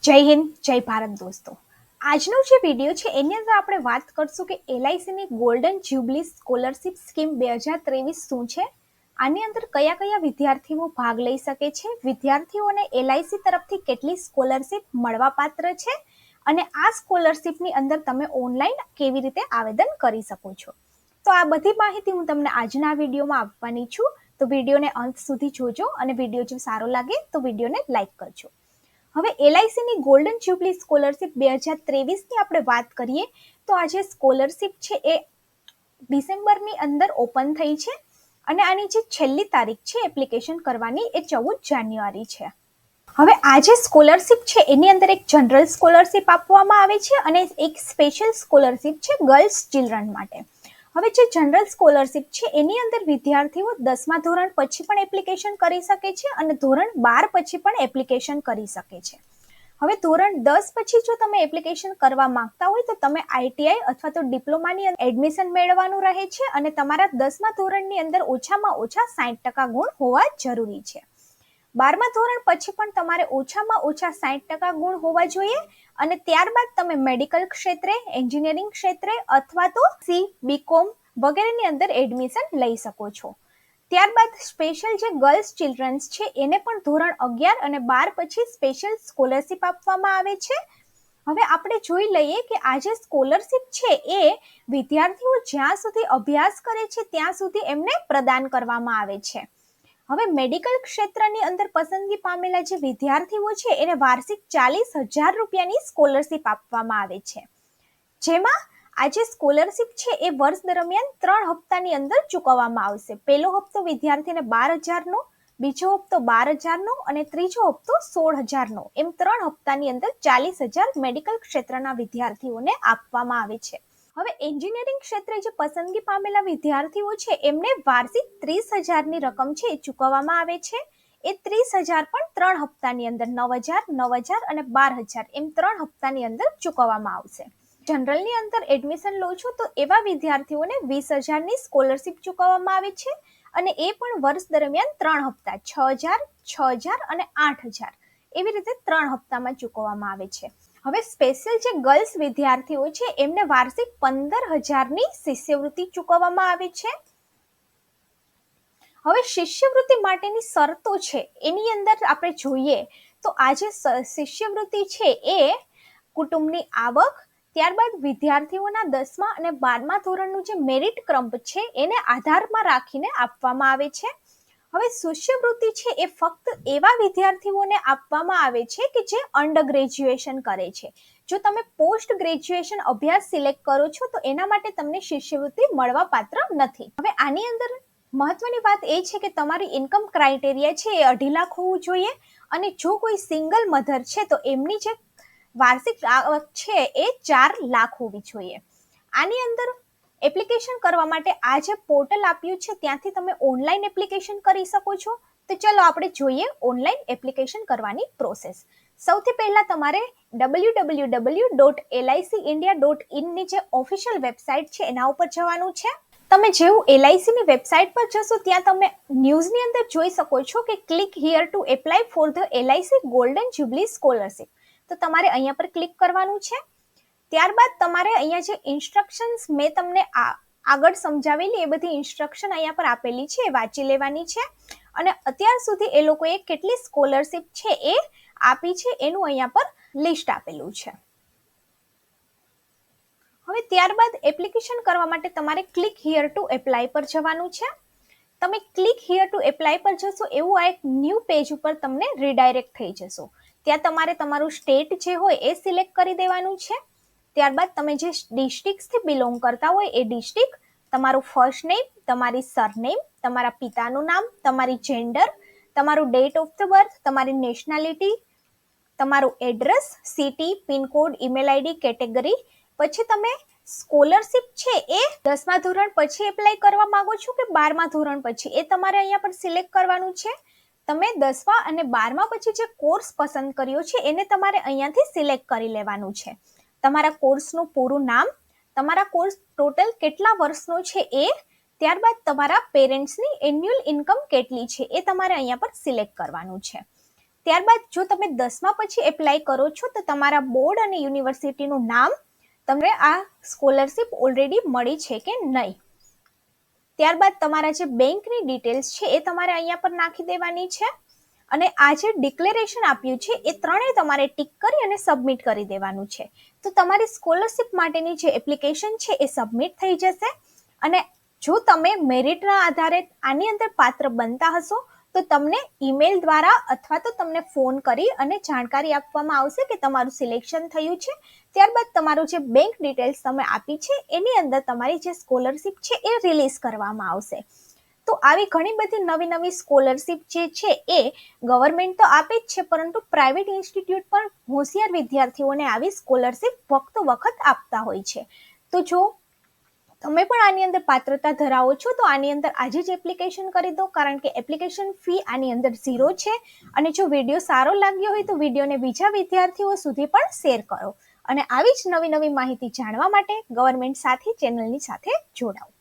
જય હિન્દ, જય ભારત દોસ્તો. આજનો જે વિડીયો છે એની અંદર આપણે વાત કરશું કે એલઆઈસીની ગોલ્ડન જ્યુબલી સ્કોલરશિપ સ્કીમ 2023 શું છે, આની અંદર કયા કયા વિદ્યાર્થીઓ ભાગ લઈ શકે છે, વિદ્યાર્થીઓને એલઆઈસી તરફથી કેટલી સ્કોલરશિપ મળવાપાત્ર છે અને આ સ્કોલરશિપની અંદર તમે ઓનલાઈન કેવી રીતે આવેદન કરી શકો છો. તો આ બધી માહિતી હું તમને આજના વિડીયોમાં આપવાની છું. તો વિડીયોને અંત સુધી જોજો અને વિડીયો જો સારો લાગે તો વિડીયોને લાઈક કરજો. હવે એલઆઈસીની ગોલ્ડન જ્યુબલી સ્કોલરશિપ 2023ની આપણે વાત કરીએ તો આ જે સ્કોલરશિપ છે એ ડિસેમ્બરની અંદર ઓપન થઈ છે અને આની જે છેલ્લી તારીખ છે એપ્લિકેશન કરવાની એ 14 જાન્યુઆરી છે. હવે આ જે સ્કોલરશિપ છે એની અંદર એક જનરલ સ્કોલરશિપ આપવામાં આવે છે અને એક સ્પેશિયલ સ્કોલરશિપ છે ગર્લ્સ ચિલ્ડ્રન માટે. હવે જે જનરલ સ્કોલરશિપ છે એની અંદર વિદ્યાર્થીઓ 10મા ધોરણ પછી પણ એપ્લિકેશન કરી શકે છે અને ધોરણ 12 પછી પણ એપ્લિકેશન કરી શકે છે. હવે ધોરણ 10 પછી જો તમે એપ્લિકેશન કરવા માંગતા હોય તો તમે આઈટીઆઈ અથવા તો ડિપ્લોમાની એડમિશન મેળવવાનું રહે છે અને તમારા 10મા ધોરણની અંદર ઓછામાં ઓછા 60% ગુણ હોવા જરૂરી છે. 12મા ધોરણ પછી પણ તમારે ઓછામાં ઓછા 60% ગુણ હોવા જોઈએ અને ત્યારબાદ તમે મેડિકલ ક્ષેત્રે, એન્જિનિયરિંગ ક્ષેત્રે અથવા તો સી, બીકોમ વગેરેની અંદર એડમિશન લઈ શકો છો. ત્યારબાદ સ્પેશિયલ જે ગર્લ્સ ચિલ્ડ્રન્સ છે એને પણ ધોરણ 11 અને 12 પછી સ્પેશિયલ સ્કોલરશિપ આપવામાં આવે છે. હવે આપણે જોઈ લઈએ કે આ જે સ્કોલરશિપ છે એ વિદ્યાર્થીઓ જ્યાં સુધી અભ્યાસ કરે છે ત્યાં સુધી એમને પ્રદાન કરવામાં આવે છે. હવે મેડિકલ ક્ષેત્રની અંદર પસંદગી પામેલા જે વિદ્યાર્થીઓ છે એને વાર્ષિક 40,000 રૂપિયાની સ્કોલરશિપ આપવામાં આવે છે, જેમાં આ જે સ્કોલરશિપ છે એ વર્ષ દરમિયાન 3 હપ્તાની અંદર ચૂકવવામાં આવશે. પહેલો હપ્તો વિદ્યાર્થીને 12,000નો, બીજો હપ્તો 12,000નો અને ત્રીજો હપ્તો 16,000નો, એમ 3 હપ્તાની અંદર 40,000 મેડિકલ ક્ષેત્રના વિદ્યાર્થીઓને આપવામાં આવે છે. હવે એન્જિનિયરિંગ ક્ષેત્રે જે પસંદગી પામેલા વિદ્યાર્થીઓ છે એમને વાર્ષિક 30,000ની રકમ છે એ ચૂકવવામાં આવે છે. એ 30,000 પણ 3 હપ્તાની અંદર 9,000, 9,000 અને 12,000 એમ 3 હપ્તાની અંદર ચૂકવવામાં આવશે. જનરલની અંદર એડમિશન લો છો તો એવા વિદ્યાર્થીઓને 20,000ની સ્કોલરશિપ ચૂકવવામાં આવે છે અને એ પણ વર્ષ દરમિયાન 3 હપ્તા 6,000, 6,000 અને 8,000 એવી રીતે 3 હપ્તામાં ચૂકવવામાં આવે છે. હવે સ્પેશિયલ જે ગર્લ્સ વિદ્યાર્થીઓ છે એમને વાર્ષિક 15,000ની શિષ્યવૃત્તિ ચૂકવવામાં આવે છે. હવે શિષ્યવૃત્તિ માટેની શરતો છે એની અંદર આપણે જોઈએ તો આ જે શિષ્યવૃત્તિ છે એ કુટુંબની આવક, ત્યારબાદ વિદ્યાર્થીઓના 10મા અને 12મા ધોરણનું જે મેરિટ ક્રમ છે એને આધારમાં રાખીને આપવામાં આવે છે. હવે શિષ્યવૃત્તિ છે એ ફક્ત એવા વિદ્યાર્થીઓને આપવામાં આવે છે કે જે અંડર ગ્રેજ્યુએશન કરે છે. જો તમે પોસ્ટ ગ્રેજ્યુએશન અભ્યાસ સિલેક્ટ કરો છો તો એના માટે તમને શિષ્યવૃત્તિ મળવા પાત્ર નથી. હવે આની અંદર મહત્વની વાત એ છે કે તમારી ઇન્કમ ક્રાઇટેરિયા છે એ 2.5 લાખ હોવું જોઈએ અને જો કોઈ સિંગલ મધર છે તો એમની જે વાર્ષિક આવક છે એ 4 લાખ હોવી જોઈએ. આની અંદર એપ્લિકેશન કરવા માટે આ જે પોર્ટલ આપ્યું છે ત્યાંથી તમે ઓનલાઈન એપ્લિકેશન કરી શકો છો. તો ચલો આપણે જોઈએ ઓનલાઈન એપ્લિકેશન કરવાની પ્રોસેસ. સૌથી પહેલા તમારે www.licindia.in ની જે ઓફિશિયલ વેબસાઇટ છે એના ઉપર જવાનું છે. તમે જેવું એલઆઈસીની વેબસાઇટ પર જશો ત્યાં તમે ન્યૂઝની અંદર જોઈ શકો છો કે click here to apply for the LIC golden jubilee scholarship. તો તમારે અહીંયા પર ક્લિક કરવાનું છે. ત્યારબાદ તમારે અહીંયા જે ઇન્સ્ટ્રક્શન્સ મેં તમને આગળ સમજાવેલી એ બધી ઇન્સ્ટ્રક્શન અહીંયા પર આપેલી છે એ વાંચી લેવાની છે અને અત્યાર સુધી એ લોકોએ કેટલી સ્કોલરશિપ છે એ આપી છે એનું અહીંયા પર લિસ્ટ આપેલું છે. હવે ત્યારબાદ એપ્લિકેશન કરવા માટે તમારે ક્લિક હિયર ટુ એપ્લાય પર જવાનું છે. તમે ક્લિક હિયર ટુ એપ્લાય પર જશો એવું આ એક ન્યૂ પેજ ઉપર તમને રીડાયરેક્ટ થઈ જશો. ત્યાં તમારે તમારું સ્ટેટ જે હોય એ સિલેક્ટ કરી દેવાનું છે. ત્યારબાદ તમે જે ડિસ્ટ્રિક્ટથી બિલોંગ કરતા હોય એ ડિસ્ટ્રિક્ટ, તમારું ફર્સ્ટ નેમ, તમારી સરનેમ, તમારા પિતાનું નામ, તમારી જેન્ડર, તમારું ડેટ ઓફ ધ બર્થ, તમારી નેશનાલિટી, તમારું address, city, pincode, email ID, category. પછી તમે સ્કોલરશિપ છે એ 10મા ધોરણ પછી એપ્લાય કરવા માંગો છો કે 12મા ધોરણ પછી એ તમારે અહીંયા પર સિલેક્ટ કરવાનું છે. તમે 10મા અને 12મા પછી જે કોર્સ પસંદ કર્યો છે એને તમારે અહીંયાથી સિલેક્ટ કરી લેવાનું છે. તમારા કોર્સનું પૂરું નામ, તમારા કોર્સ ટોટલ કેટલા વર્ષનો છે એ, ત્યારબાદ તમારા પેરેન્ટ્સની એન્યુઅલ ઇન્કમ કેટલી છે એ તમારે અહીંયા પર સિલેક્ટ કરવાનું છે. ત્યારબાદ જો તમે 10મા પછી એપ્લાય કરો છો તો તમારા બોર્ડ અને યુનિવર્સિટીનું નામ તમને આ સ્કોલરશિપ ઓલરેડી મળી છે કે નહીં. ત્યારબાદ તમારા જે બેંકની ડિટેલ્સ છે એ તમારે અહીંયા પર નાખી દેવાની છે અને આ જે ડિક્લેરેશન આપ્યું છે એ ત્રણેય તમારે ટિક કરી અને સબમિટ કરી દેવાનું છે. તો તમારી સ્કોલરશિપ માટેની જે એપ્લિકેશન છે એ સબમિટ થઈ જશે. અને જો તમે મેરિટના આધારે આની અંદર પાત્ર બનતા હશો તો તમને ઈમેલ દ્વારા અથવા તો તમને ફોન કરી અને જાણકારી આપવામાં આવશે કે તમારું સિલેક્શન થયું છે. ત્યારબાદ તમારું જે બેંક ડિટેલ્સ તમે આપી છે એની અંદર તમારી જે સ્કોલરશિપ છે એ રિલીઝ કરવામાં આવશે. તો આવી ઘણી બધી નવી નવી સ્કોલરશિપ જે છે એ ગવર્મેન્ટ તો આપે જ છે, પરંતુ પ્રાઇવેટ ઇન્સ્ટિટ્યૂટ પણ હોશિયાર વિદ્યાર્થીઓને આવી સ્કોલરશિપ વખતો વખત આપતા હોય છે. તો જો તમે પણ આની અંદર પાત્રતા ધરાવો છો તો આની અંદર આજે જ એપ્લિકેશન કરી દો, કારણ કે એપ્લિકેશન ફી આની અંદર 0 છે. અને જો વિડીયો સારો લાગ્યો હોય તો વિડીયોને બીજા વિદ્યાર્થીઓ સુધી પણ શેર કરો અને આવી જ નવી નવી માહિતી જાણવા માટે ગવર્મેન્ટ સાથી ચેનલની સાથે જોડાઓ.